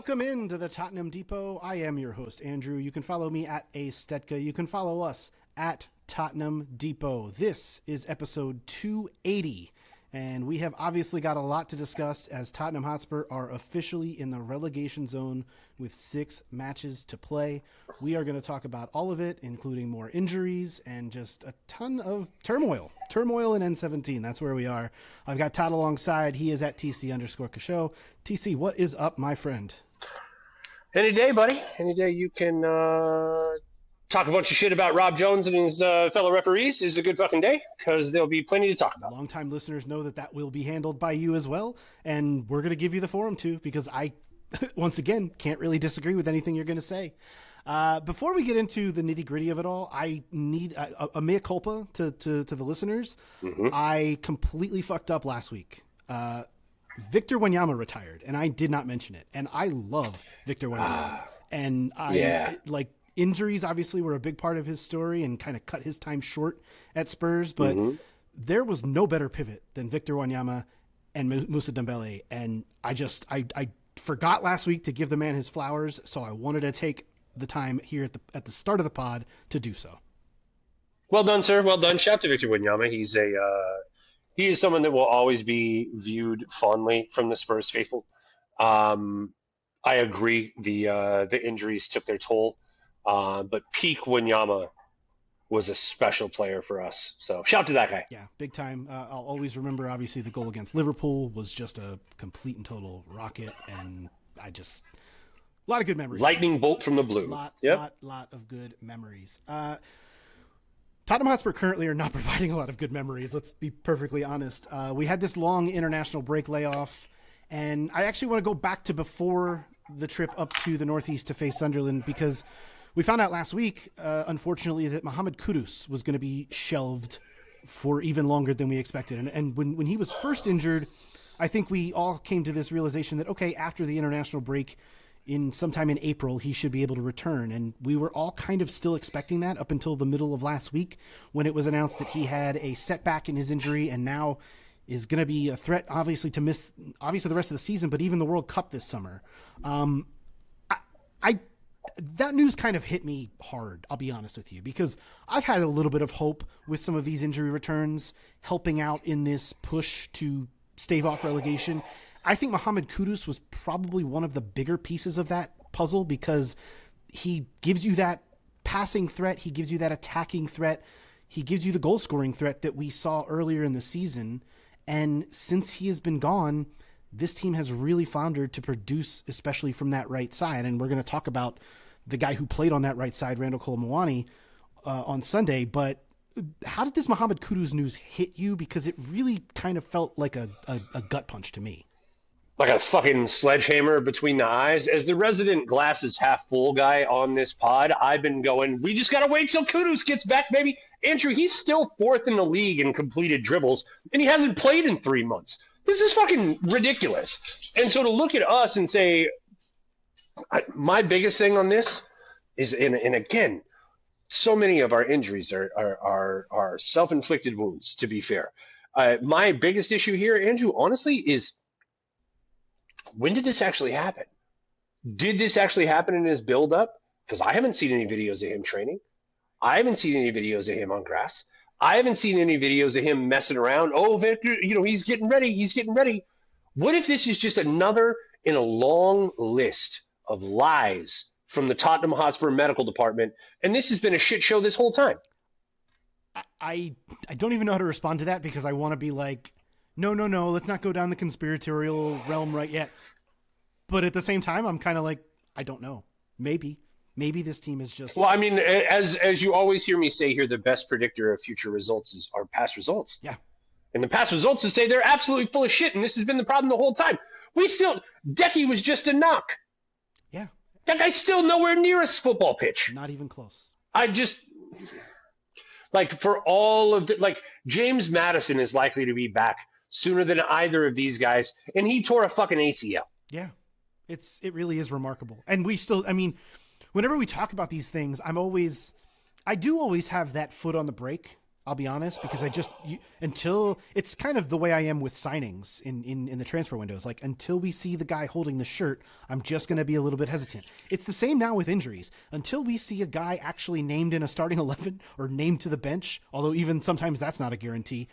Welcome into the Tottenham Depot. I am your host, Andrew. You can follow me at Astetka. You can follow us at Tottenham Depot. This is episode 280, and we have obviously got a lot to discuss as Tottenham Hotspur are officially in the relegation zone with 6 matches to play. We are going to talk about all of it, including more injuries and just a ton of turmoil. Turmoil in N17. That's where we are. I've got Todd alongside. He is at TC_Kasho. TC, what is up, my friend? Any day, buddy. Any day you can talk a bunch of shit about Rob Jones and his fellow referees is a good fucking day, because there'll be plenty to talk about. Longtime listeners know that will be handled by you as well, and we're going to give you the forum too, because I, once again, can't really disagree with anything you're going to say. Before we get into the nitty-gritty of it all, I need a mea culpa to the listeners. Mm-hmm. I completely fucked up last week. Victor Wanyama retired, and I did not mention it. And I love Victor Wanyama. And injuries obviously were a big part of his story and kind of cut his time short at Spurs. But there was no better pivot than Victor Wanyama and Moussa Dembele. And I forgot last week to give the man his flowers, so I wanted to take the time here at the start of the pod to do so. Well done, sir. Well done. Shout out to Victor Wanyama. He is someone that will always be viewed fondly from the Spurs faithful. I agree. The injuries took their toll, but peak Wanyama was a special player for us. So shout out to that guy. Yeah, big time. I'll always remember. Obviously, the goal against Liverpool was just a complete and total rocket, and a lot of good memories. Lightning bolt from the blue. Lot of good memories. Tottenham Hotspur currently are not providing a lot of good memories. Let's be perfectly honest. We had this long international break layoff, and I actually want to go back to before the trip up to the Northeast to face Sunderland, because we found out last week, unfortunately, that Mohamed Kudus was going to be shelved for even longer than we expected. And when he was first injured, I think we all came to this realization that, okay, after the international break, sometime in April, he should be able to return. And we were all kind of still expecting that up until the middle of last week, when it was announced that he had a setback in his injury and now is going to be a threat, obviously, to miss the rest of the season, but even the World Cup this summer. That news kind of hit me hard, I'll be honest with you, because I've had a little bit of hope with some of these injury returns helping out in this push to stave off relegation. I think Mohamed Kudus was probably one of the bigger pieces of that puzzle, because he gives you that passing threat. He gives you that attacking threat. He gives you the goal scoring threat that we saw earlier in the season. And since he has been gone, this team has really floundered to produce, especially from that right side. And we're going to talk about the guy who played on that right side, Randall Colomwani, on Sunday. But how did this Mohamed Kudus news hit you? Because it really kind of felt like a gut punch to me. Like a fucking sledgehammer between the eyes. As the resident glasses half full guy on this pod, I've been going, we just got to wait till Kudus gets back, baby. Andrew, he's still 4th in the league in completed dribbles, and he hasn't played in 3 months. This is fucking ridiculous. And so to look at us and say, my biggest thing on this is, and again, so many of our injuries are self-inflicted wounds, to be fair. My biggest issue here, Andrew, honestly, is, when did this actually happen? Did this actually happen in his build-up? Because I haven't seen any videos of him training. I haven't seen any videos of him on grass. I haven't seen any videos of him messing around. Oh, Victor, he's getting ready. He's getting ready. What if this is just another in a long list of lies from the Tottenham Hotspur medical department, and this has been a shit show this whole time? I don't even know how to respond to that, because I want to be like, no, let's not go down the conspiratorial realm right yet. But at the same time, I'm kind of like, I don't know. Maybe this team is just... Well, I mean, as you always hear me say here, the best predictor of future results are past results. Yeah. And the past results to say they're absolutely full of shit, and this has been the problem the whole time. Decky was just a knock. Yeah. That guy's still nowhere near a football pitch. Not even close. For all of James Madison is likely to be back sooner than either of these guys, and he tore a fucking ACL. Yeah, it really is remarkable. And we still, whenever we talk about these things, I do always have that foot on the brake I'll be honest, because until it's kind of the way I am with signings in the transfer windows. Like until we see the guy holding the shirt, I'm just going to be a little bit hesitant. It's the same now with injuries. Until we see a guy actually named in a starting 11 or named to the bench, although even sometimes that's not a guarantee.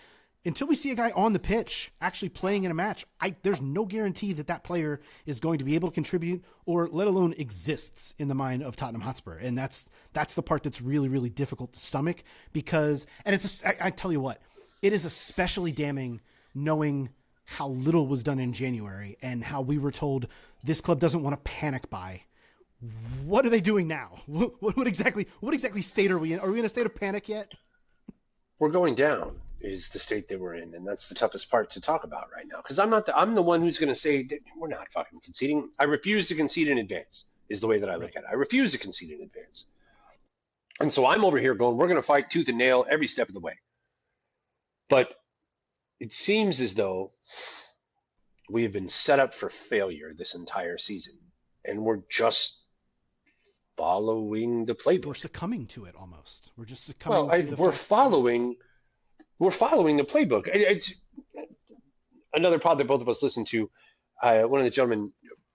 Until we see a guy on the pitch actually playing in a match, there's no guarantee that player is going to be able to contribute or let alone exists in the mind of Tottenham Hotspur. And that's the part that's really, really difficult to stomach because, and I tell you what, it is especially damning knowing how little was done in January and how we were told this club doesn't want to panic buy. What are they doing now? What exactly state are we in? Are we in a state of panic yet? We're going down is the state that we're in, and that's the toughest part to talk about right now. Because I'm the one who's going to say that we're not fucking conceding. I refuse to concede in advance. Is the way that I look at it. I refuse to concede in advance, and so I'm over here going, we're going to fight tooth and nail every step of the way. But it seems as though we have been set up for failure this entire season, and we're just following the playbook. We're succumbing to it almost. We're just succumbing to the We're following the playbook. It's another pod that both of us listened to. One of the gentlemen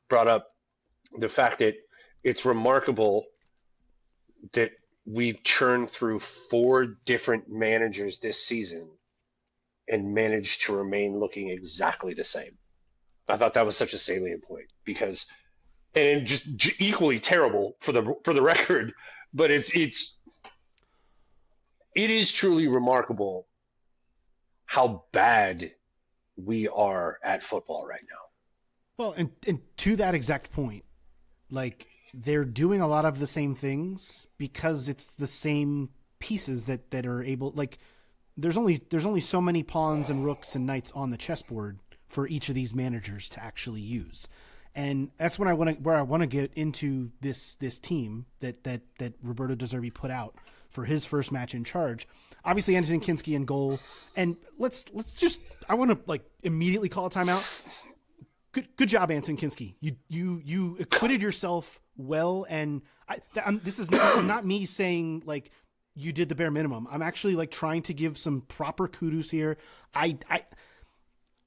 brought up the fact that it's remarkable that we've churned through 4 different managers this season and managed to remain looking exactly the same. I thought that was such a salient point because, and just equally terrible for the record, but it is truly remarkable how bad we are at football right now. Well, and to that exact point, like they're doing a lot of the same things because it's the same pieces that are able, like there's only so many pawns and rooks and knights on the chessboard for each of these managers to actually use. And that's where I want to get into this team that Roberto De Zerbi put out for his first match in charge. Obviously, Anton Kinski in goal, and let's just I want to like immediately call a timeout. Good job, Anton Kinski. You acquitted yourself well, and this is not me saying like you did the bare minimum. I'm actually like trying to give some proper kudos here.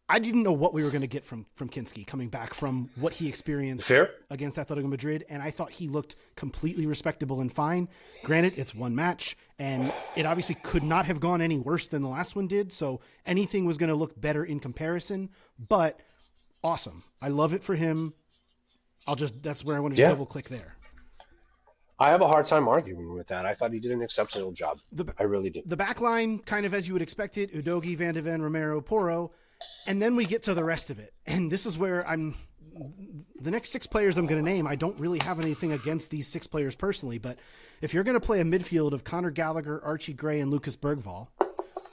I didn't know what we were going to get from Kinski coming back from what he experienced against Atletico Madrid, and I thought he looked completely respectable and fine. Granted, it's one match, and it obviously could not have gone any worse than the last one did, so anything was going to look better in comparison, but awesome. I love it for him. That's where I wanted to double click there. I have a hard time arguing with that. I thought he did an exceptional job. I really did. The back line, kind of as you would expect it, Udogie, Van de Ven, Romero, Porro. And then we get to the rest of it. And this is where the next 6 players I'm going to name, I don't really have anything against these 6 players personally, but if you're going to play a midfield of Conor Gallagher, Archie Gray, and Lucas Bergvall,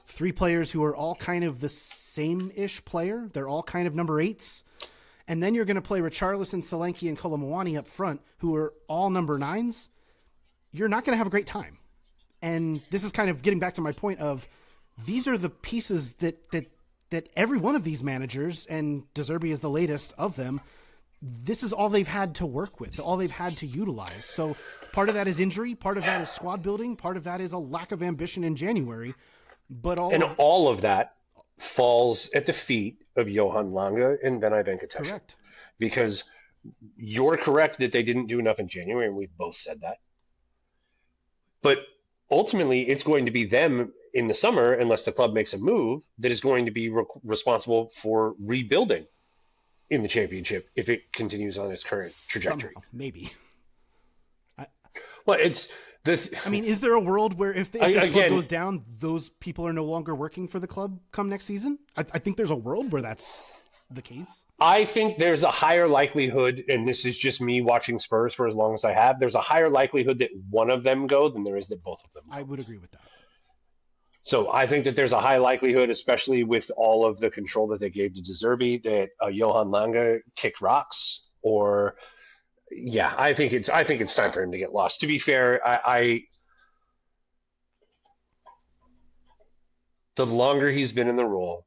3 players who are all kind of the same-ish player, they're all kind of number 8s, and then you're going to play Richarlison, Solanke, and Kolomwani up front, who are all number 9s, you're not going to have a great time. And this is kind of getting back to my point of these are the pieces that every one of these managers, and De Zerbi is the latest of them, this is all they've had to work with, all they've had to utilize. So part of that is injury, part of that is squad building, part of that is a lack of ambition in January. But all of that falls at the feet of Johan Lange and Benai Venkatesh. Correct. Because you're correct that they didn't do enough in January, and we've both said that. But ultimately, it's going to be them in the summer, unless the club makes a move, that is going to be responsible for rebuilding in the championship if it continues on its current trajectory. Somehow, maybe. Is there a world where if this club goes down, those people are no longer working for the club come next season? I think there's a world where that's the case. I think there's a higher likelihood, and this is just me watching Spurs for as long as I have, there's a higher likelihood that one of them go than there is that both of them go. I would agree with that. So I think that there's a high likelihood, especially with all of the control that they gave to De Zerbi, that Johan Lange kick rocks. Or, yeah, I think it's time for him to get lost. To be fair, the longer he's been in the role,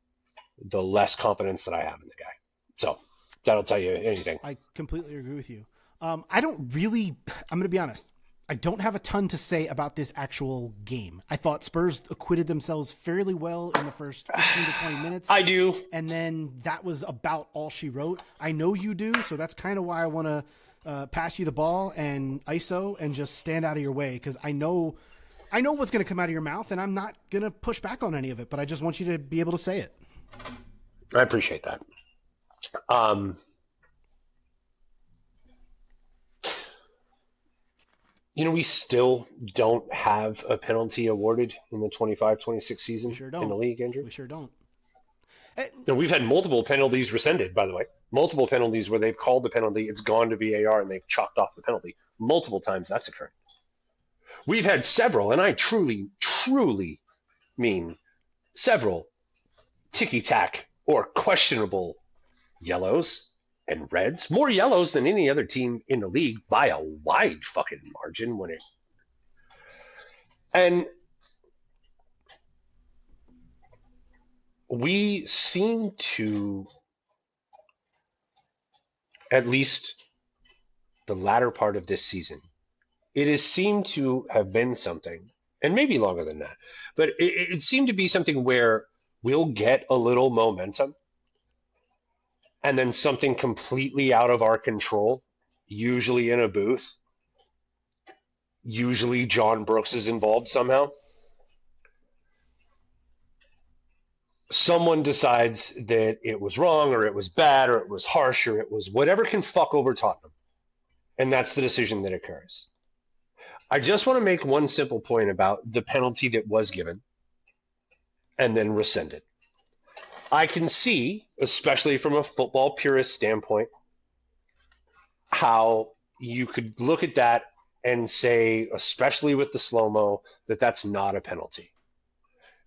the less confidence that I have in the guy. So that'll tell you anything. I completely agree with you. I'm going to be honest. I don't have a ton to say about this actual game. I thought Spurs acquitted themselves fairly well in the first 15 to 20 minutes. I do. And then that was about all she wrote. I know you do, so that's kind of why I want to pass you the ball and ISO and just stand out of your way, because I know what's going to come out of your mouth, and I'm not going to push back on any of it, but I just want you to be able to say it. I appreciate that. We still don't have a penalty awarded in the 25-26 season in the league, Andrew. We sure don't. We've had multiple penalties rescinded, by the way. Multiple penalties where they've called the penalty, it's gone to VAR, and they've chalked off the penalty. Multiple times that's occurred. We've had several, and I truly, truly mean several ticky-tack or questionable yellows and reds. More yellows than any other team in the league by a wide fucking margin. And we seem to, at least the latter part of this season, it has seemed to have been something, and maybe longer than that, but it seemed to be something where we'll get a little momentum and then something completely out of our control, usually in a booth. Usually John Brooks is involved somehow. Someone decides that it was wrong, or it was bad, or it was harsh, or it was whatever can fuck over Tottenham. And that's the decision that occurs. I just want to make one simple point about the penalty that was given and then rescinded. I can see, especially from a football purist standpoint, how you could look at that and say, especially with the slow-mo, that that's not a penalty.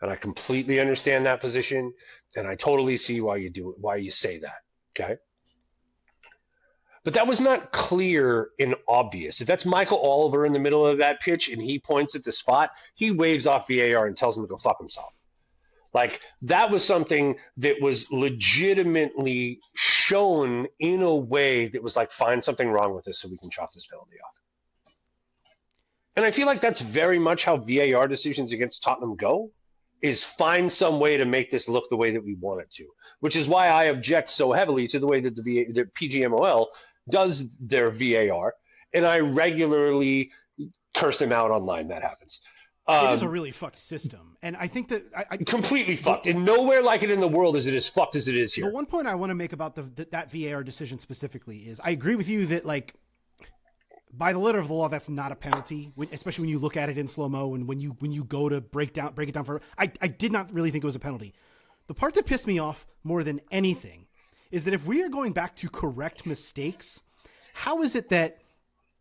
And I completely understand that position, and I totally see why you do it, why you say that, okay? But that was not clear and obvious. If that's Michael Oliver in the middle of that pitch and he points at the spot, he waves off VAR and tells him to go fuck himself. Like, that was something that was legitimately shown in a way that was like, find something wrong with this so we can chalk this penalty off. And I feel like that's very much how VAR decisions against Tottenham go, is find some way to make this look the way that we want it to, which is why I object so heavily to the way that the PGMOL does their VAR, and I regularly curse them out online. That happens. It is a really fucked system, and I think that I completely fucked, and nowhere like it in the world is it as fucked as it is here. The one point I want to make about that VAR decision specifically is I agree with you that, like, by the letter of the law, that's not a penalty, especially when you look at it in slow-mo and when you go to break it down for I did not really think it was a penalty. The part that pissed me off more than anything is that if we are going back to correct mistakes, how is it that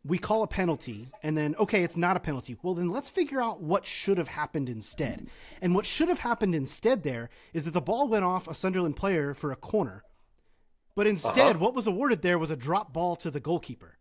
we call a penalty and then, okay, it's not a penalty. Well, then let's figure out what should have happened instead. And what should have happened instead there is that the ball went off a Sunderland player for a corner. But instead, what was awarded there was a drop ball to the goalkeeper.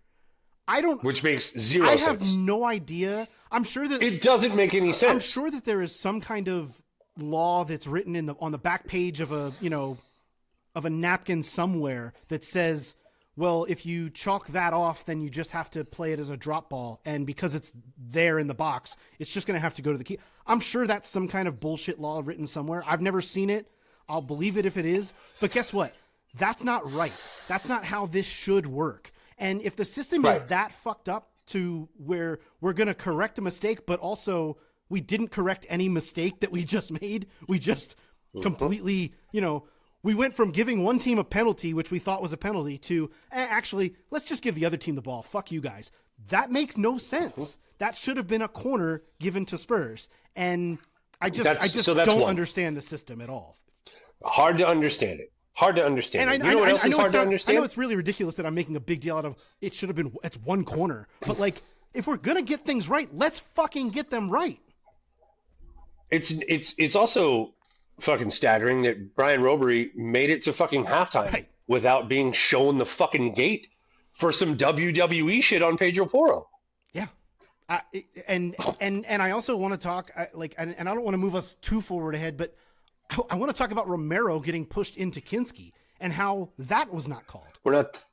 Which makes zero sense. I have no idea. I'm sure that it doesn't make any sense. I'm sure that there is some kind of law that's written on the back page of a napkin somewhere that says, well, if you chalk that off, then you just have to play it as a drop ball. And because it's there in the box, it's just going to have to go to the key. I'm sure that's some kind of bullshit law written somewhere. I've never seen it. I'll believe it if it is. But guess what? That's not right. That's not how this should work. And if the system is that fucked up to where we're going to correct a mistake, but also we didn't correct any mistake that we just made, we just completely, we went from giving one team a penalty, which we thought was a penalty, to actually, let's just give the other team the ball. Fuck you guys. That makes no sense. That should have been a corner given to Spurs. And I just don't understand the system at all. Hard to understand it. Hard to understand. And you know what else is hard to understand? I know it's really ridiculous that I'm making a big deal out of it should have been, it's one corner. But, like, if we're going to get things right, let's fucking get them right. It's also fucking staggering that Brian Robery made it to fucking halftime without being shown the fucking gate for some WWE shit on Pedro Porro. Yeah. And I also want to talk, and I don't want to move us too forward ahead, but I want to talk about Romero getting pushed into Kinski and how that was not called. We're not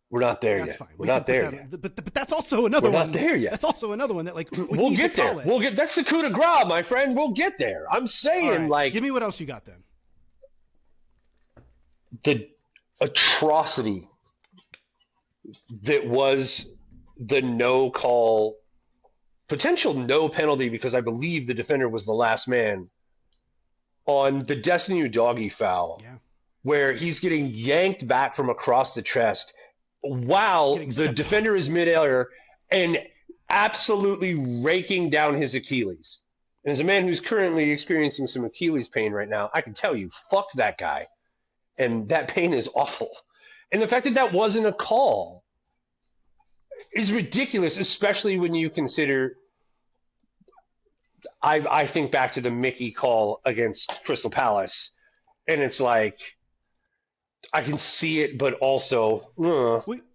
We're not there That's yet. fine. We're We can not put there that yet. but that's also another We're one. not there yet. That's also another one that like We'll need get to there. call it. We'll get. That's the coup de grace, my friend. We'll get there. I'm All saying, right. like, Give me what else you got then. the atrocity that was the no call, potential no penalty, because I believe the defender was the last man on the Destiny Doggy foul, Yeah. where he's getting yanked back from across the chest while Getting the stepped defender is midair and absolutely raking down his Achilles. And as a man who's currently experiencing some Achilles pain right now, I can tell you, fuck that guy. And that pain is awful. And the fact that that wasn't a call is ridiculous, especially when you consider. I think back to the Mickey call against Crystal Palace, and it's like I can see it, but also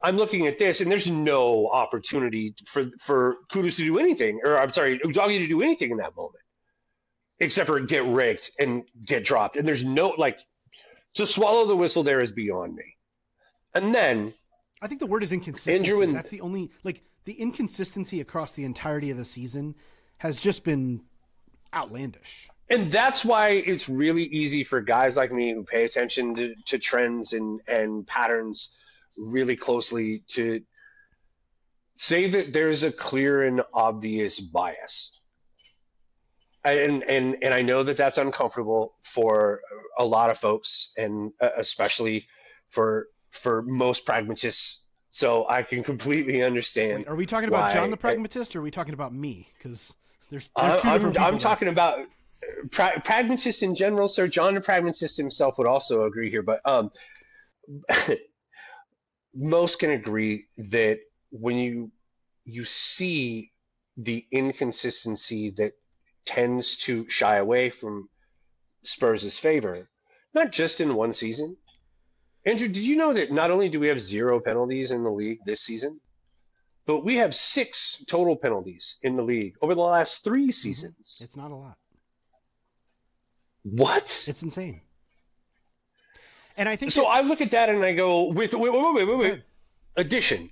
I'm looking at this, and there's no opportunity for Kudus to do anything, or I'm sorry, Udogie to do anything in that moment, except for get raked and get dropped. And there's no, like, to swallow the whistle there is beyond me. And then I think the word is inconsistency. Andrew and- That's the only, like, the inconsistency across the entirety of the season has just been outlandish. And that's why it's really easy for guys like me who pay attention to trends and patterns really closely to say that there's a clear and obvious bias. And I know that that's uncomfortable for a lot of folks, and especially for most pragmatists. So I can completely understand. Wait, are we talking about John the Pragmatist, or are we talking about me? Because there are two different people. I'm talking about pragmatists in general, sir. John the Pragmatist himself would also agree here, but most can agree that when you see the inconsistency that tends to shy away from Spurs' favor, not just in one season. Andrew, did you know that not only do we have 0 penalties in the league this season, but we have 6 total penalties in the league over the last 3 seasons? It's not a lot. What? It's insane. And I think so. I look at that and I go, wait. Addition.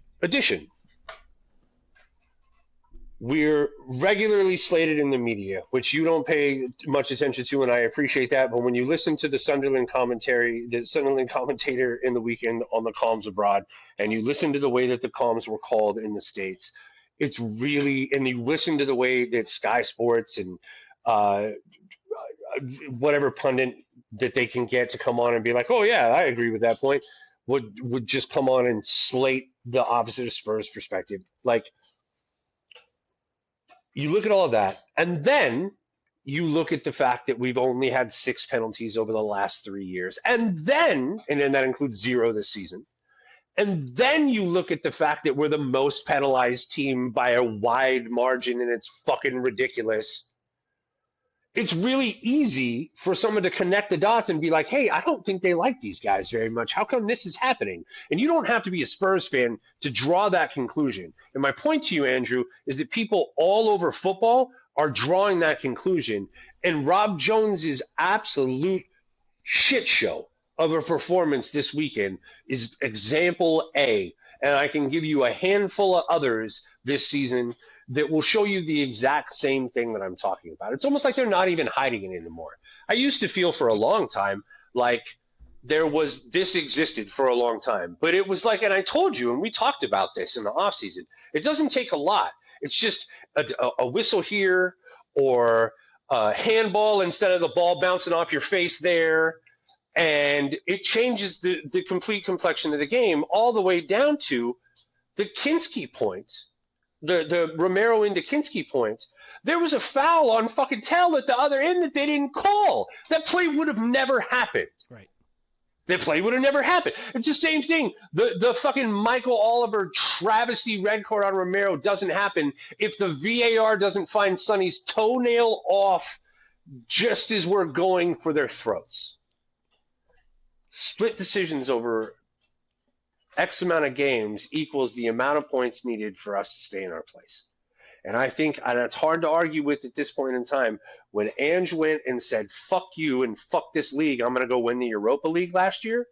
We're regularly slated in the media, which you don't pay much attention to, and I appreciate that. But when you listen to the Sunderland commentator in the weekend on the comms abroad, and you listen to the way that the comms were called in the States, it's really, and you listen to the way that Sky Sports and whatever pundit that they can get to come on and be like, oh yeah, I agree with that point, would just come on and slate the opposite of Spurs perspective. Like, you look at all of that, and then you look at the fact that we've only had 6 penalties over the last 3 years, and then that includes 0 this season. And then you look at the fact that we're the most penalized team by a wide margin, and it's fucking ridiculous. It's really easy for someone to connect the dots and be like, hey, I don't think they like these guys very much. How come this is happening? And you don't have to be a Spurs fan to draw that conclusion. And my point to you, Andrew, is that people all over football are drawing that conclusion. And Rob Jones's absolute shit show of a performance this weekend is example A. And I can give you a handful of others this season that will show you the exact same thing that I'm talking about. It's almost like they're not even hiding it anymore. I used to feel for a long time like this existed for a long time. But it was like, and I told you, and we talked about this in the offseason, it doesn't take a lot. It's just a whistle here, or a handball instead of the ball bouncing off your face there. And it changes the complete complexion of the game, all the way down to the Kinski point. The Romero into Kinski point, there was a foul on fucking Tell at the other end that they didn't call. That play would have never happened. Right. That play would have never happened. It's the same thing. The fucking Michael Oliver travesty red card on Romero doesn't happen if the VAR doesn't find Sonny's toenail off just as we're going for their throats. Split decisions over X amount of games equals the amount of points needed for us to stay in our place. And I think, and it's hard to argue with at this point in time, when Ange went and said, fuck you and fuck this league, I'm going to go win the Europa League last year,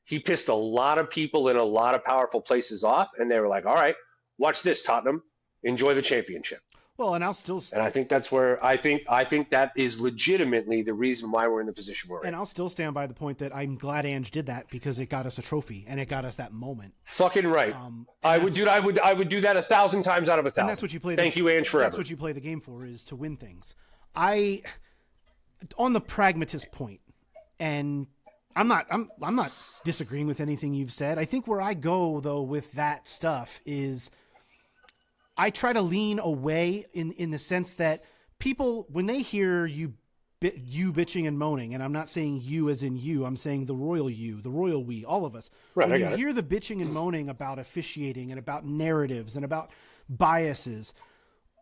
he pissed a lot of people in a lot of powerful places off, and they were like, all right, watch this, Tottenham. Enjoy the championship. Well, and I'll still And I think that's where I think that is legitimately the reason why we're in the position we're in. I'll still stand by the point that I'm glad Ange did that because it got us a trophy and it got us that moment. Fucking right. I would do that 1,000 times out of 1,000. And that's what you play. Thank you, Ange, forever. That's what you play the game for, is to win things. On the pragmatist point, and I'm not disagreeing with anything you've said. I think where I go though with that stuff is I try to lean away in the sense that people, when they hear you bitching and moaning, and I'm not saying you as in you, I'm saying the royal we, all of us. Right, when you hear the bitching and moaning about officiating and about narratives and about biases,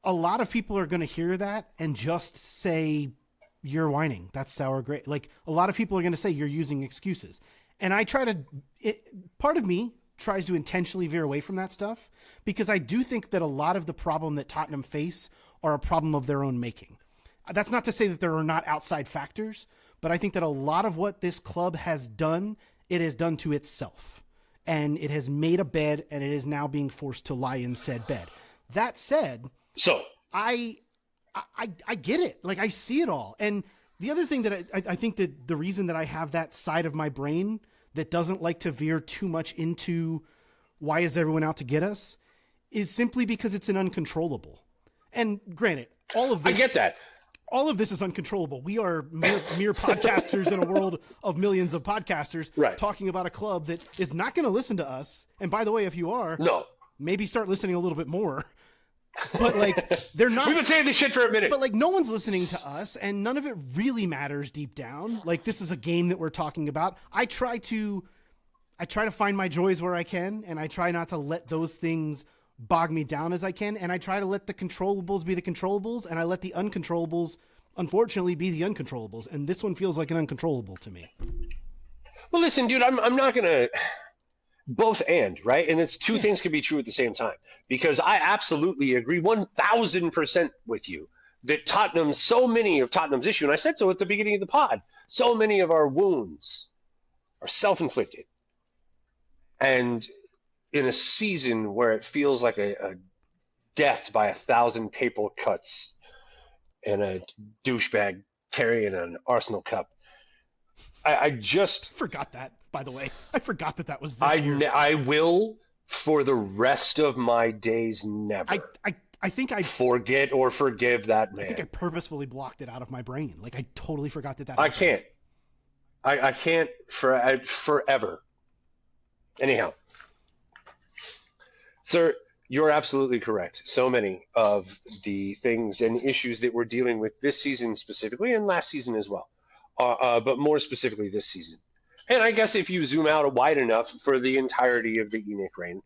a lot of people are going to hear that and just say, you're whining. That's sour grapes. Like, a lot of people are going to say you're using excuses. And I try to, part of me tries to intentionally veer away from that stuff because I do think that a lot of the problem that Tottenham face are a problem of their own making. That's not to say that there are not outside factors, but I think that a lot of what this club has done, it has done to itself. And it has made a bed and it is now being forced to lie in said bed. That said, so I get it. Like, I see it all. And the other thing that I think that the reason that I have that side of my brain that doesn't like to veer too much into why is everyone out to get us is simply because it's an uncontrollable. And granted, all of this, I get that. All of this is uncontrollable. We are mere podcasters in a world of millions of podcasters talking about a club that is not going to listen to us. And by the way, if you are, maybe start listening a little bit more. But like, they're not. We've been saying this shit for a minute. But like, no one's listening to us, and none of it really matters deep down. Like, this is a game that we're talking about. I try to find my joys where I can, and I try not to let those things bog me down as I can, and I try to let the controllables be the controllables, and I let the uncontrollables, unfortunately, be the uncontrollables. And this one feels like an uncontrollable to me. Well, listen, dude, I'm not gonna. Both and, right? And it's two things can be true at the same time. Because I absolutely agree 1,000% with you that Tottenham, so many of Tottenham's issue, and I said so at the beginning of the pod, so many of our wounds are self-inflicted. And in a season where it feels like a death by 1,000 paper cuts and a douchebag carrying an Arsenal cup, I just forgot that. By the way, I forgot that was this year. I will, for the rest of my days, never. I think I forget or forgive that man. I think I purposefully blocked it out of my brain. Like, I totally forgot that. I can't. I can't forever. Anyhow, sir, you're absolutely correct. So many of the things and issues that we're dealing with this season specifically, and last season as well, but more specifically this season. And I guess if you zoom out wide enough for the entirety of the ENIC reign,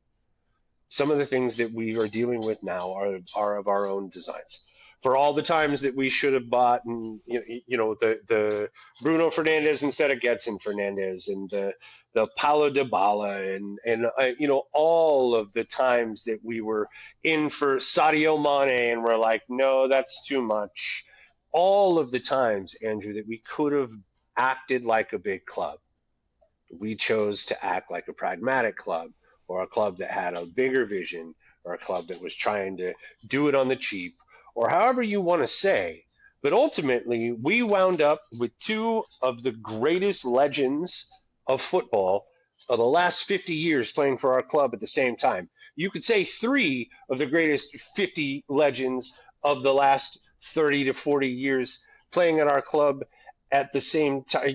some of the things that we are dealing with now are of our own designs. For all the times that we should have bought, and the Bruno Fernandes instead of Gedson Fernandes, and the Paulo Dybala, and all of the times that we were in for Sadio Mane, and we're like, no, that's too much. All of the times, Andrew, that we could have acted like a big club, we chose to act like a pragmatic club, or a club that had a bigger vision, or a club that was trying to do it on the cheap, or however you want to say. But ultimately, we wound up with two of the greatest legends of football of the last 50 years playing for our club at the same time. You could say three of the greatest 50 legends of the last 30 to 40 years playing at our club at the same time,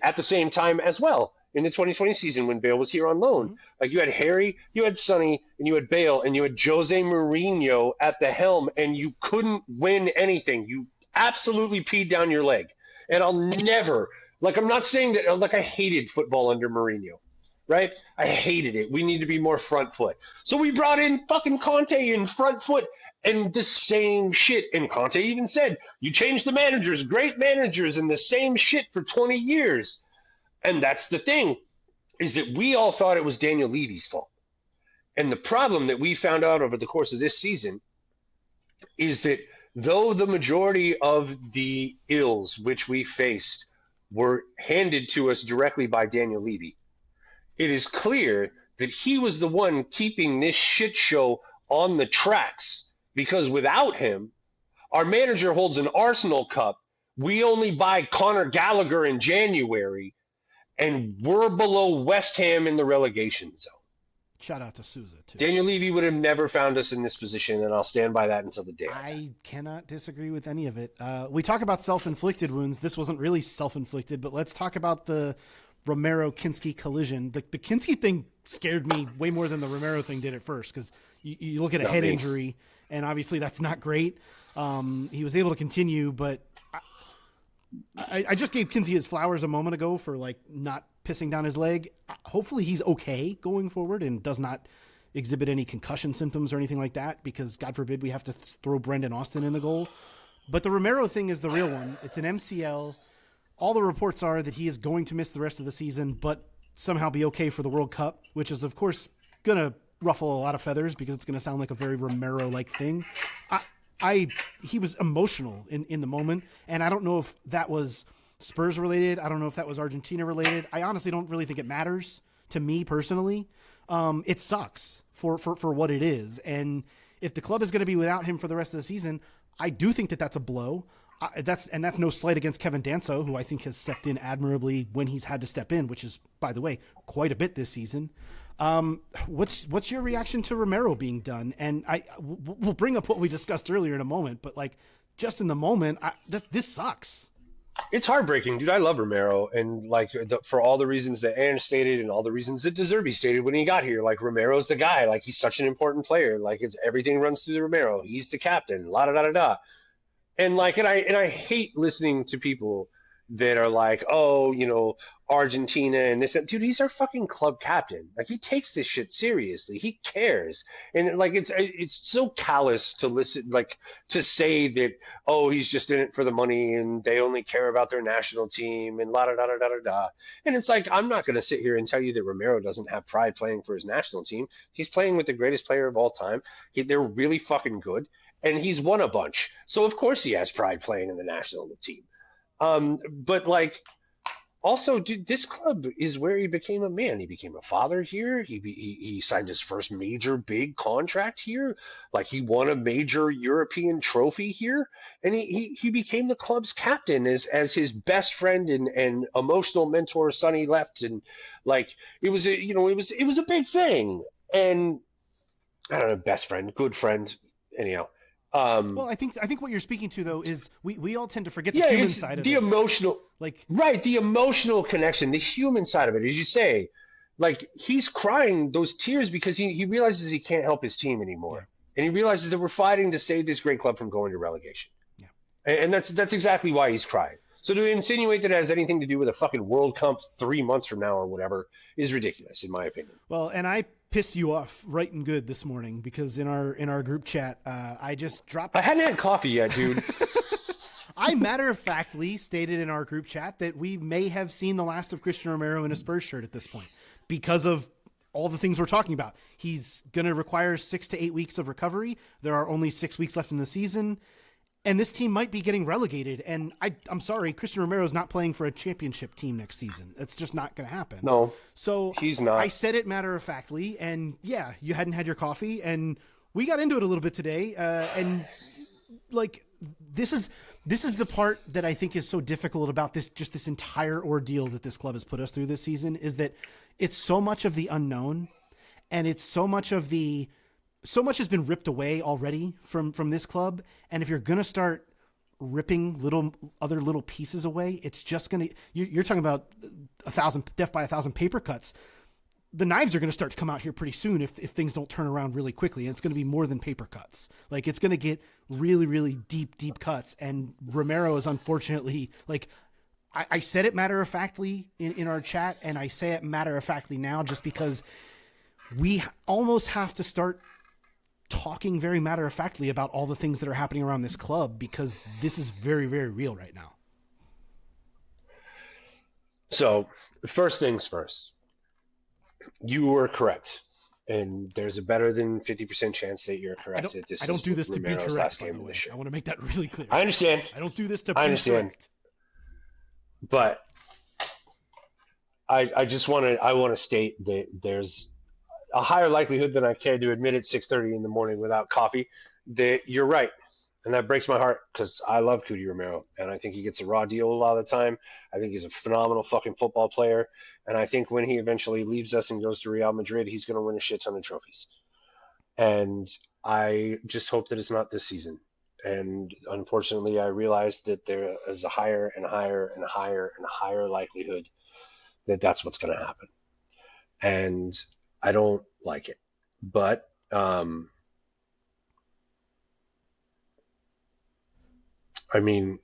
at the same time as well. In the 2020 season when Bale was here on loan. Mm-hmm. Like, you had Harry, you had Sonny, and you had Bale, and you had Jose Mourinho at the helm, and you couldn't win anything. You absolutely peed down your leg. And I'll never, I'm not saying that, I hated football under Mourinho, right? I hated it. We need to be more front foot. So we brought in fucking Conte in front foot, and the same shit. And Conte even said, you change the managers, great managers, and the same shit for 20 years. And that's the thing, is that we all thought it was Daniel Levy's fault. And the problem that we found out over the course of this season is that though the majority of the ills which we faced were handed to us directly by Daniel Levy, it is clear that he was the one keeping this shit show on the tracks, because without him, our manager holds an Arsenal Cup. We only buy Conor Gallagher in January, and we're below West Ham in the relegation zone. Shout out to Sousa, too. Daniel Levy would have never found us in this position, and I'll stand by that until the day. I cannot disagree with any of it. We talk about self-inflicted wounds. This wasn't really self-inflicted, but let's talk about the Romero-Kinski collision. The Kinski thing scared me way more than the Romero thing did at first, because you look at a head injury, and obviously that's not great. He was able to continue, but I just gave Kinski his flowers a moment ago for like not pissing down his leg. Hopefully he's okay going forward and does not exhibit any concussion symptoms or anything like that, because God forbid we have to throw Brendan Austin in the goal. But the Romero thing is the real one. It's an MCL. All the reports are that he is going to miss the rest of the season, but somehow be okay for the World Cup, which is of course going to ruffle a lot of feathers because it's going to sound like a very Romero-like thing. He was emotional in the moment, and I don't know if that was Spurs related. I don't know if that was Argentina related. I honestly don't really think it matters to me personally. It sucks for what it is, and if the club is going to be without him for the rest of the season, I do think that that's a blow. That's no slight against Kevin Danso, who I think has stepped in admirably when he's had to step in, which is, by the way, quite a bit this season. What's your reaction to Romero being done? And we'll bring up what we discussed earlier in a moment, but like just in the moment, this sucks. It's heartbreaking, dude. I love Romero, and like for all the reasons that Aaron stated and all the reasons that Deserby stated when he got here. Like Romero's the guy. Like he's such an important player. Like everything runs through the Romero. He's the captain. La da da da da. And like, and I hate listening to people that are like, oh, you know, Argentina and this. Dude, he's our fucking club captain. Like he takes this shit seriously. He cares. And like it's so callous to listen, like to say that, oh, he's just in it for the money and they only care about their national team and la da da da da da da. And it's like, I'm not going to sit here and tell you that Romero doesn't have pride playing for his national team. He's playing with the greatest player of all time. They're really fucking good. And he's won a bunch. So of course he has pride playing in the national team. But like, also, dude, this club is where he became a man. He became a father here. He signed his first major big contract here. Like he won a major European trophy here, and he became the club's captain as his best friend and emotional mentor. Sonny left, and like it was a big thing. And I don't know, best friend, good friend, anyhow. Well, I think what you're speaking to though is we all tend to forget the human side of the this. Emotional, like right, the emotional connection, the human side of it, as you say. Like he's crying those tears because he realizes that he can't help his team anymore, and he realizes that we're fighting to save this great club from going to relegation. Yeah, and that's exactly why he's crying. So to insinuate that it has anything to do with a fucking World Cup 3 months from now or whatever is ridiculous, in my opinion. Well, and I pissed you off right and good this morning because in our group chat, I just dropped. I hadn't had coffee yet, dude. I matter-of-factly stated in our group chat that we may have seen the last of Christian Romero in a Spurs shirt at this point because of all the things we're talking about. He's going to require 6 to 8 weeks of recovery. There are only 6 weeks left in the season. And this team might be getting relegated. And I'm sorry, Christian Romero is not playing for a championship team next season. It's just not going to happen. No, so he's not. I said it matter-of-factly, and yeah, you hadn't had your coffee, and we got into it a little bit today. And like, this is the part that I think is so difficult about this entire ordeal that this club has put us through this season, is that it's so much of the unknown, and it's so much has been ripped away already from this club. And if you're going to start ripping other little pieces away, it's just going to, you're talking about death by a thousand paper cuts. The knives are going to start to come out here pretty soon if things don't turn around really quickly. And it's going to be more than paper cuts. Like it's going to get really, really deep cuts. And Romero is unfortunately, like, I said it matter-of-factly in our chat, and I say it matter-of-factly now just because we almost have to start talking very matter-of-factly about all the things that are happening around this club, because this is very, very real right now. So first things first, you were correct. And there's a better than 50% chance that you're correct. I don't do this to be correct, by the way. I want to make that really clear. I understand. I don't do this to be correct. But I just want to state that there's a higher likelihood than I care to admit at 6:30 in the morning without coffee that you're right. And that breaks my heart because I love Cootie Romero. And I think he gets a raw deal a lot of the time. I think he's a phenomenal fucking football player. And I think when he eventually leaves us and goes to Real Madrid, he's going to win a shit ton of trophies. And I just hope that it's not this season. And unfortunately, I realized that there is a higher and higher and higher and higher likelihood that that's what's going to happen. And I don't like it. But I mean,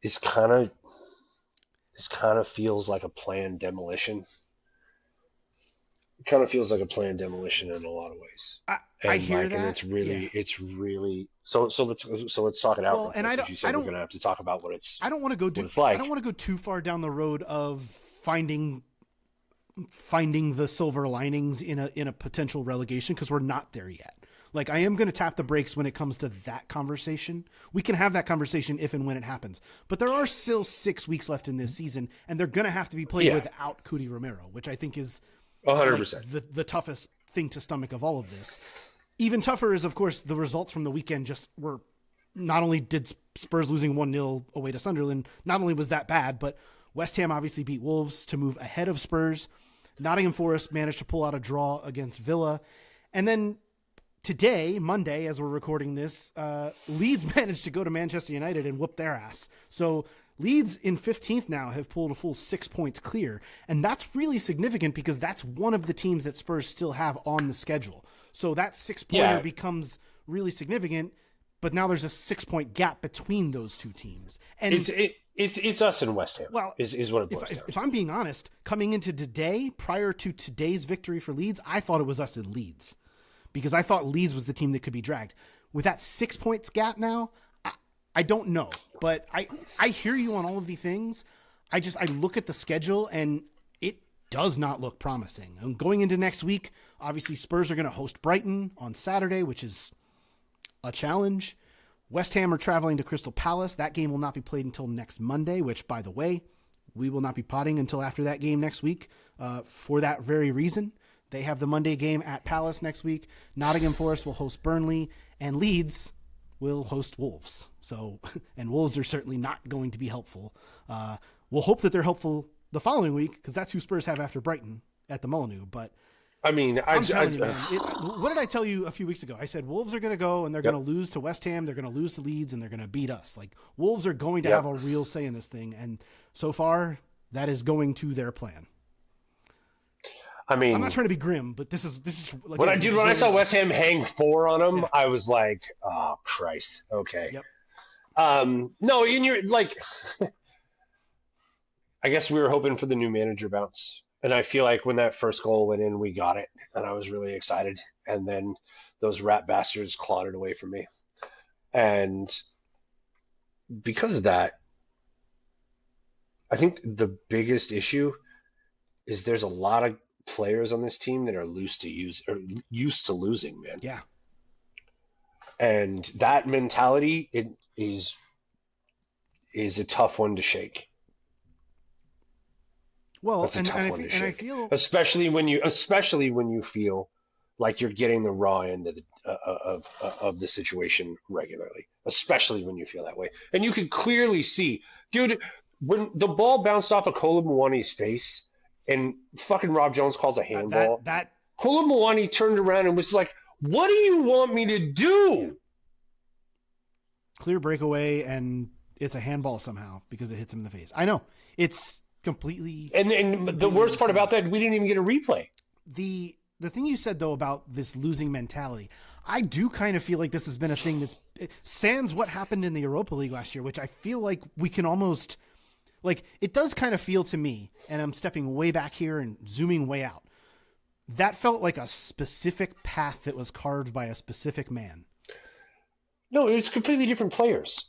it's kind of feels like a planned demolition. It kind of feels like a planned demolition in a lot of ways. I hear like, that. And it's really so let's talk it out. Well, and you said we're going to have to talk about what it's. I don't want to go. I don't want to go too far down the road of finding the silver linings in a potential relegation because we're not there yet. Like, I am going to tap the brakes when it comes to that conversation. We can have that conversation if and when it happens. But there are still 6 weeks left in this season, and they're going to have to be played without Cootie Romero, which I think is 100%. Like the toughest thing to stomach of all of this. Even tougher is, of course, the results from the weekend just were not only did Spurs losing 1-0 away to Sunderland, not only was that bad, but West Ham obviously beat Wolves to move ahead of Spurs. Nottingham Forest managed to pull out a draw against Villa. And then today, Monday, as we're recording this, Leeds managed to go to Manchester United and whoop their ass. So Leeds in 15th now have pulled a full 6 points clear. And that's really significant because that's one of the teams that Spurs still have on the schedule. So that 6-pointer becomes really significant, but now there's a 6-point gap between those two teams. And it's us and West Ham. Well, is what it boils down. If I'm being honest, coming into today, prior to today's victory for Leeds, I thought it was us and Leeds. Because I thought Leeds was the team that could be dragged. With that 6 points gap now, I don't know. But I hear you on all of the things. I look at the schedule and it does not look promising. And going into next week, obviously Spurs are going to host Brighton on Saturday, which is a challenge. West Ham are traveling to Crystal Palace. That game will not be played until next Monday, which, by the way, we will not be potting until after that game next week for that very reason. They have the Monday game at Palace next week. Nottingham Forest will host Burnley, and Leeds will host Wolves. So, and Wolves are certainly not going to be helpful. We'll hope that they're helpful the following week because that's who Spurs have after Brighton at the Molineux. But I mean, I'm telling you, man, what did I tell you a few weeks ago? I said Wolves are going to go and they're going to lose to West Ham. They're going to lose to Leeds and they're going to beat us. Like, Wolves are going to have a real say in this thing. And so far, that is going to their plan. I mean, I'm not trying to be grim, but this is like, when I saw West Ham hang 4 on them, I was like, oh Christ, okay. Yep. No, and you're like, I guess we were hoping for the new manager bounce, and I feel like when that first goal went in, we got it, and I was really excited, and then those rat bastards clawed it away from me, and because of that, I think the biggest issue is there's a lot of players on this team that are used to losing, man. Yeah. And that mentality is a tough one to shake. Well, that's a tough one to shake. I feel especially when you feel like you're getting the raw end of the situation regularly, especially when you feel that way. And you could clearly see, dude, when the ball bounced off of Kolo Muani's face and fucking Rob Jones calls a handball. Kolo Muani turned around and was like, "What do you want me to do?" Clear breakaway, and it's a handball somehow because it hits him in the face. I know it's completely. And the worst part about that, we didn't even get a replay. The thing you said though about this losing mentality, I do kind of feel like this has been a thing that's sans what happened in the Europa League last year, which I feel like we can almost. Like, it does kind of feel to me, and I'm stepping way back here and zooming way out, that felt like a specific path that was carved by a specific man. No, it was completely different players.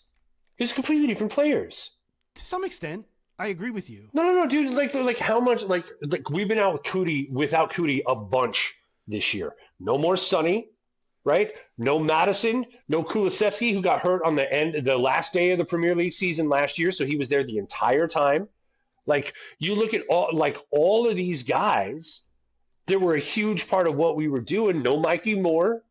To some extent, I agree with you. No, dude. Like how much? Like we've been out without Cootie a bunch this year. No more Sonny. right? No Madison, no Kulusevski, who got hurt on the last day of the Premier League season last year, so he was there the entire time. Like you look at all of these guys, they were a huge part of what we were doing. No Mikey Moore,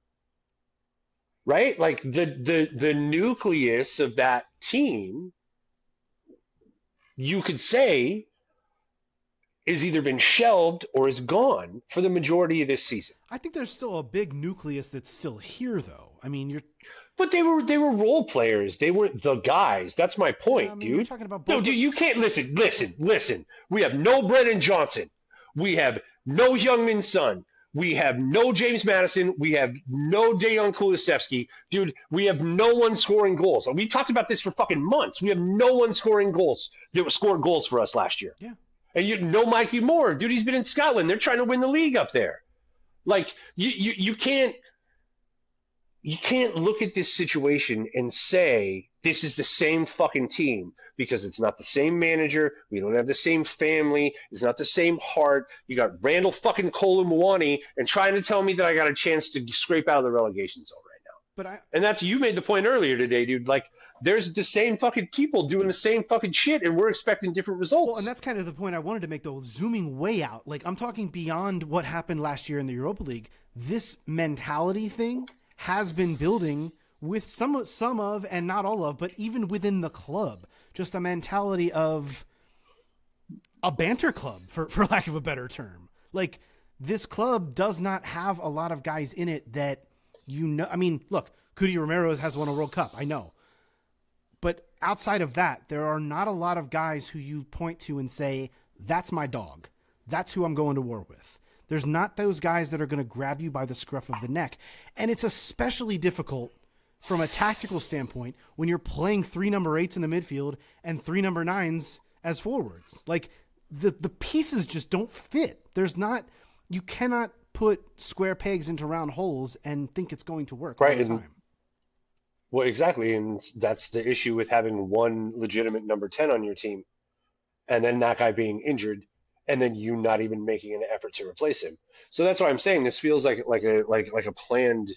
right? Like the nucleus of that team, you could say, is either been shelved or is gone for the majority of this season. I think there's still a big nucleus that's still here, though. I mean, But they were role players. They weren't the guys. That's my point, dude. You're talking about both. No, dude, you can't listen. We have no Brennan Johnson. We have no Youngmin Son. We have no James Madison. We have no Dejan Kulusevski. Dude, we have no one scoring goals. We talked about this for fucking months. We have no one scoring goals that scored goals for us last year. Yeah. And you know Mikey Moore. Dude, he's been in Scotland. They're trying to win the league up there. Like, you can't look at this situation and say this is the same fucking team because it's not the same manager. We don't have the same family. It's not the same heart. You got Randall fucking Kolumwani and trying to tell me that I got a chance to scrape out of the relegation zone right now. And you made the point earlier today, dude. Like, there's the same fucking people doing the same fucking shit, and we're expecting different results. Well, and that's kind of the point I wanted to make, though, zooming way out. Like, I'm talking beyond what happened last year in the Europa League. This mentality thing has been building with some of, and not all of, but even within the club, just a mentality of a banter club, for lack of a better term. Like, this club does not have a lot of guys in it that, I mean, look, Cuti Romero has won a World Cup, I know. But outside of that, there are not a lot of guys who you point to and say, that's my dog. That's who I'm going to war with. There's not those guys that are going to grab you by the scruff of the neck. And it's especially difficult from a tactical standpoint when you're playing 3 number 8s in the midfield and 3 number 9s as forwards. Like, the pieces just don't fit. You cannot put square pegs into round holes and think it's going to work all the time. Well, exactly. And that's the issue with having one legitimate number 10 on your team and then that guy being injured, and then you not even making an effort to replace him. So that's why I'm saying this feels like a planned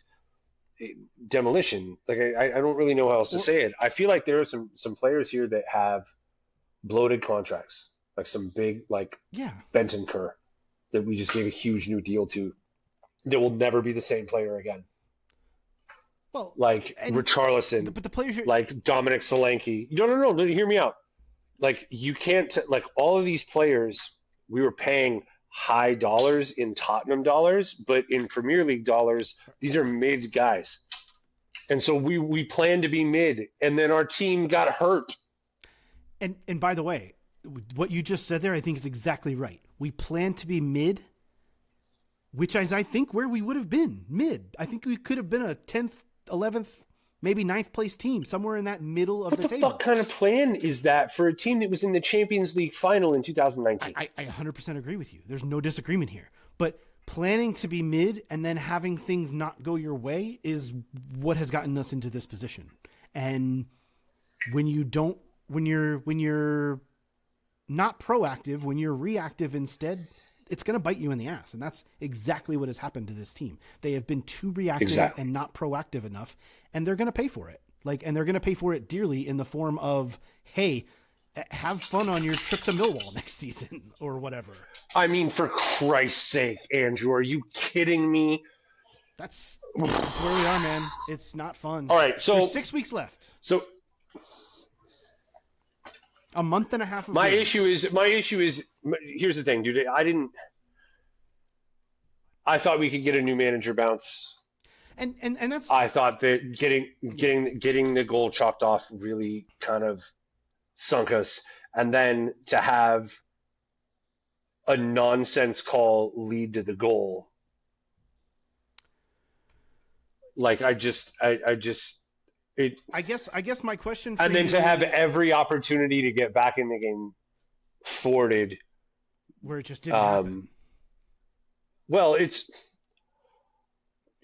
demolition. Like I don't really know how else to say it. I feel like there are some players here that have bloated contracts, like some big Bentancur that we just gave a huge new deal to that will never be the same player again. Well, like Richarlison, but the players like Dominic Solanke. No, hear me out. Like you can't like all of these players. We were paying high dollars in Tottenham dollars, but in Premier League dollars, these are mid guys. And so we planned to be mid, and then our team got hurt. And by the way, what you just said there, I think is exactly right. We planned to be mid, which is, I think, where we would have been, mid. I think we could have been a 10th, 11th, maybe 9th place team, somewhere in that middle of the table. What the fuck kind of plan is that for a team that was in the Champions League final in 2019? I 100% agree with you. There's no disagreement here. But planning to be mid and then having things not go your way is what has gotten us into this position. And when you're not proactive, when you're reactive instead, it's going to bite you in the ass. And that's exactly what has happened to this team. They have been too reactive and not proactive enough, and they're going to pay for it. And they're going to pay for it dearly in the form of, hey, have fun on your trip to Millwall next season or whatever. I mean, for Christ's sake, Andrew, are you kidding me? That's where we are, man. It's not fun. All right, so there's 6 weeks left. So a month and a half of my issue is here's the thing, dude. I thought we could get a new manager bounce. And that's I thought that getting the goal chopped off really kind of sunk us, and then to have a nonsense call lead to the goal. Like I guess my question for and then you, to have every opportunity to get back in the game thwarted, where it just didn't happen. Well,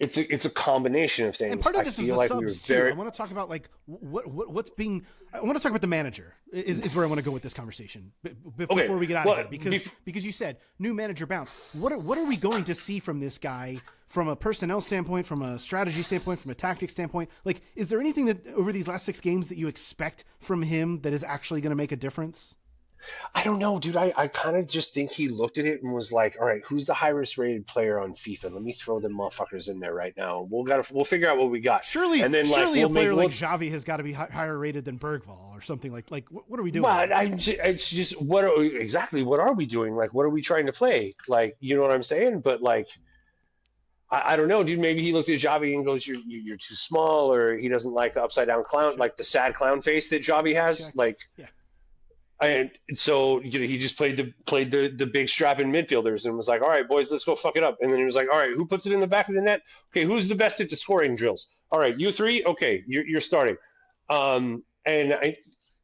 it's a combination of And things. part of I this is feel the like we were subs too. very I want to talk about like what's being. I want to talk about the manager. Is where I want to go with this conversation before we get out of here because you said new manager bounce. What are we going to see from this guy from a personnel standpoint, from a strategy standpoint, from a tactic standpoint? Like, is there anything that over these last 6 games that you expect from him that is actually going to make a difference? I don't know, dude. I kind of just think he looked at it and was like, all right, who's the highest rated player on FIFA? Let me throw them motherfuckers in there right now. We'll figure out what we got. Surely, And then surely we'll a player make, like Xavi has got to be higher rated than Bergvall or something like what are we doing? well, it's just what are, exactly what are we doing? Like, what are we trying to play? Like, you know what I'm saying? But like, I don't know, dude. Maybe he looked at Javi and goes, "You're too small," or he doesn't like the upside down clown, Check. like the sad clown face that Javi has. Check. Like, Yeah. and so he just played the big strapping midfielders and was like, "All right, boys, let's go fuck it up." And then he was like, "All right, who puts it in the back of the net? Okay, who's the best at the scoring drills? All right, you three. Okay, you're starting." And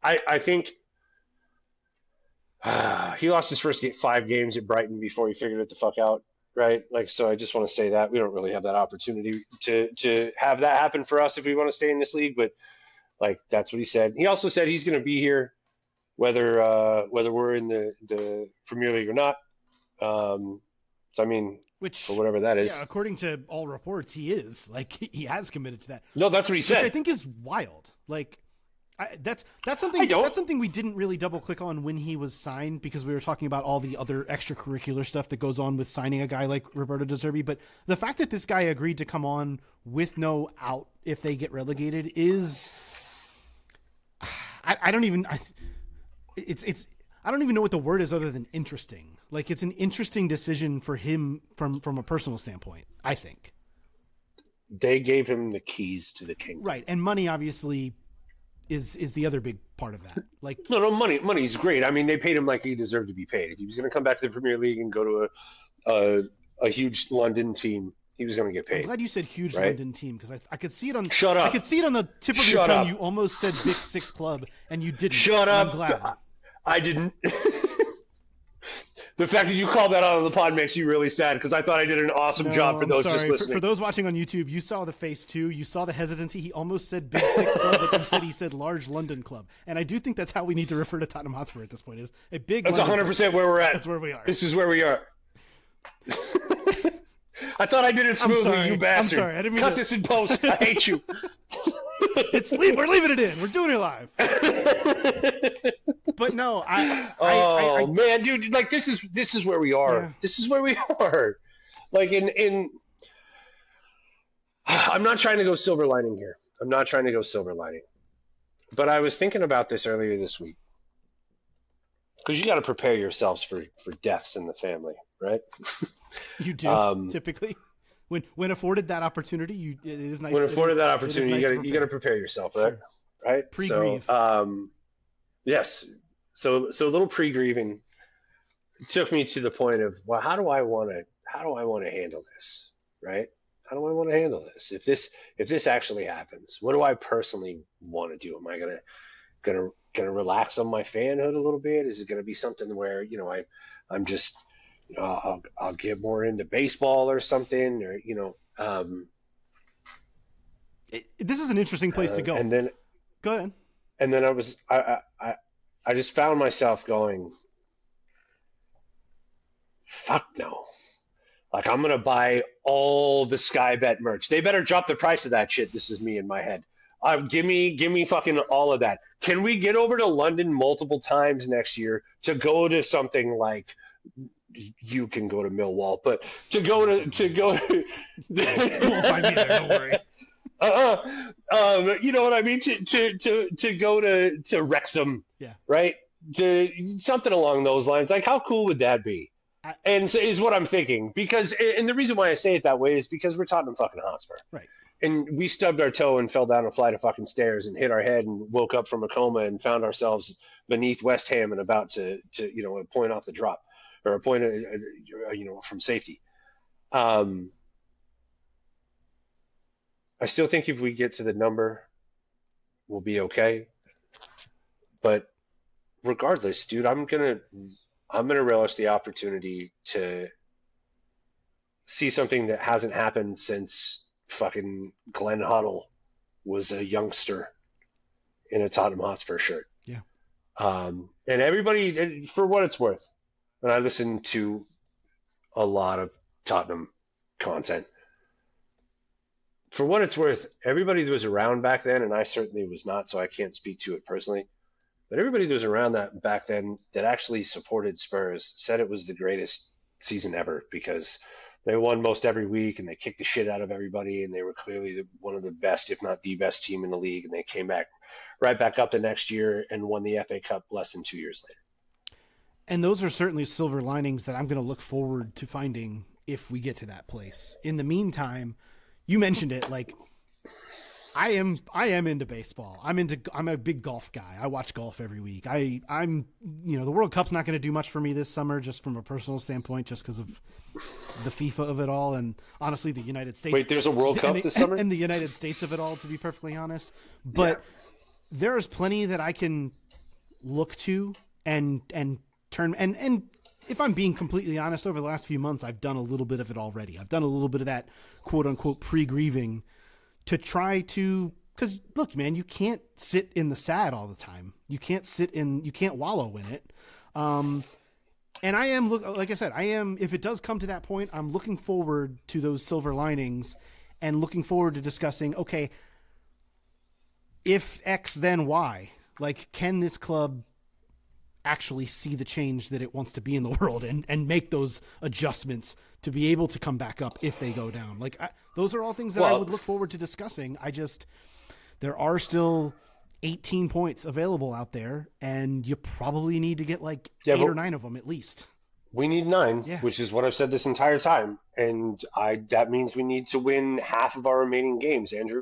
I think he lost his first 5 games at Brighton before he figured it the fuck out, right? Like, so I just want to say that we don't really have that opportunity to have that happen for us if we want to stay in this league. But like, that's what he said. He also said he's going to be here whether we're in the Premier League or not. So I mean, Which, for whatever that is. Yeah, according to all reports, he is. Like, he has committed to that. No, that's what he said. Which I think is wild. Like, that's something we didn't really double click on when he was signed because we were talking about all the other extracurricular stuff that goes on with signing a guy like Roberto De Zerbi. But the fact that this guy agreed to come on with no out if they get relegated is, I don't even know what the word is other than interesting. Like, it's an interesting decision for him from a personal standpoint, I think. They gave him the keys to the kingdom. Right, and money obviously is the other big part of that. Like, no, money's great. I mean, they paid him like he deserved to be paid. If he was going to come back to the Premier League and go to a huge London team, he was going to get paid. I'm glad you said huge right? London team because I could see it on. Shut up. I could see it on the tip of your tongue. You almost said Big Six club, and you didn't. Shut up. I'm glad. I didn't. The fact that you called that out on the pod makes you really sad because I thought I did an awesome job for those just listening. For those watching on YouTube, you saw the face too. You saw the hesitancy. He almost said Big Six club, but instead he said large London club. And I do think that's how we need to refer to Tottenham Hotspur at this point. Is a big. That's 100% where we're at. That's where we are. This is where we are. I thought I did it smoothly, you bastard. I'm sorry. I didn't mean Cut this in post. I hate you. We're leaving it in. We're doing it live. But no, man, dude, like this is where we are. Yeah. This is where we are. Like in I'm not trying to go silver lining here. But I was thinking about this earlier this week. Because you got to prepare yourselves for deaths in the family, right? You do typically. When afforded that opportunity, it is nice. When afforded that opportunity, you got to prepare yourself, right? Sure. Right. Pre-grieve. So, yes. So a little pre-grieving took me to the point of, well, how do I want to handle this, right? How do I want to handle this? If this actually happens, what do I personally want to do? Am I gonna relax on my fanhood a little bit? Is it gonna be something where I'm just I'll get more into baseball or something, or this is an interesting place to go. And then go ahead. And then I just found myself going, fuck no. Like, I'm going to buy all the Sky Bet merch. They better drop the price of that shit. This is me in my head. Give me fucking all of that. Can we get over to London multiple times next year to go to something like, you can go to Millwall, but to go to You won't find me there, don't worry. You know what I mean? To go to Wrexham, yeah, right? To something along those lines. Like, how cool would that be? And so is what I'm thinking. Because, and the reason why I say it that way is because we're Tottenham fucking Hotspur, right? And we stubbed our toe and fell down a flight of fucking stairs and hit our head and woke up from a coma and found ourselves beneath West Ham and about to a point off the drop or a point from safety. I still think if we get to the number, we'll be okay. But regardless, dude, I'm gonna relish the opportunity to see something that hasn't happened since fucking Glenn Hoddle was a youngster in a Tottenham Hotspur shirt. Yeah. And everybody, for what it's worth, and I listen to a lot of Tottenham content. For what it's worth, everybody that was around back then, and I certainly was not, so I can't speak to it personally, but everybody that was around that back then that actually supported Spurs said it was the greatest season ever because they won most every week and they kicked the shit out of everybody and they were clearly one of the best, if not the best team in the league. And they came back right back up the next year and won the FA Cup less than 2 years later. And those are certainly silver linings that I'm going to look forward to finding if we get to that place. In the meantime, you mentioned it, like I am into baseball. I'm a big golf guy. I watch golf every week. I'm the World Cup's not going to do much for me this summer just from a personal standpoint just because of the FIFA of it all and honestly the United States. Wait, there's a World Cup this summer? And the United States of it all, to be perfectly honest. But there is plenty that I can look to and turn and if I'm being completely honest, over the last few months, I've done a little bit of it already. I've done a little bit of that quote unquote pre-grieving to try to, because look, man, you can't sit in the sad all the time. You can't wallow in it. And I am, like I said, if it does come to that point, I'm looking forward to those silver linings and looking forward to discussing, okay, if X, then Y, like, can this club actually see the change that it wants to be in the world and make those adjustments to be able to come back up if they go down. Like those are all things that I would look forward to discussing. There are still 18 points available out there and you probably need to get like 8 or 9 of them at least. We need 9, which is what I've said this entire time. And that means we need to win half of our remaining games, Andrew.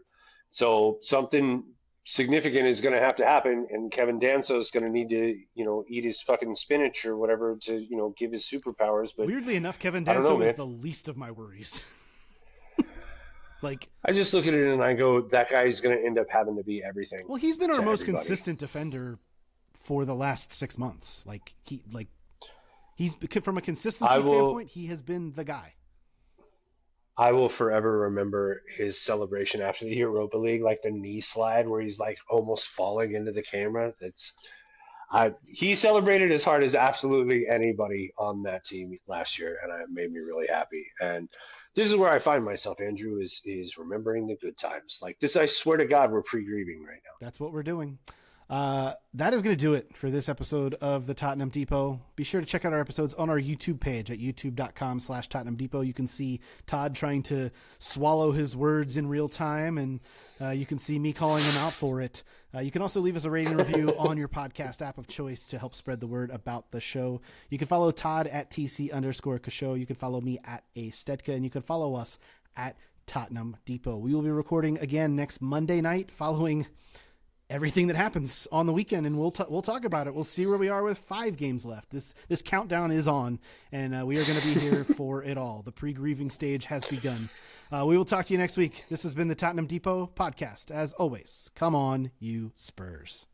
So something significant is going to have to happen, and Kevin Danso is going to need to, eat his fucking spinach or whatever to, give his superpowers. But weirdly enough, Kevin Danso is the least of my worries. Like, I just look at it and I go, that guy is going to end up having to be everything. Well, he's been our most consistent defender for the last 6 months. He's from a consistency standpoint, he has been the guy. I will forever remember his celebration after the Europa League, like the knee slide where he's like almost falling into the camera. He celebrated as hard as absolutely anybody on that team last year, and it made me really happy. And this is where I find myself, Andrew, is remembering the good times. Like this, I swear to God, we're pre-grieving right now. That's what we're doing. That is going to do it for this episode of the Tottenham Depot. Be sure to check out our episodes on our YouTube page at youtube.com/Tottenham Depot. You can see Todd trying to swallow his words in real time, and you can see me calling him out for it. You can also leave us a rating and review on your podcast app of choice to help spread the word about the show. You can follow Todd at TC_Kasho. You can follow me at Stedka, and you can follow us at Tottenham Depot. We will be recording again next Monday night following everything that happens on the weekend, and we'll talk about it. We'll see where we are with 5 games left. This countdown is on, and we are going to be here for it all. The pre-grieving stage has begun. We will talk to you next week. This has been the Tottenham Depot podcast. As always, come on, you Spurs.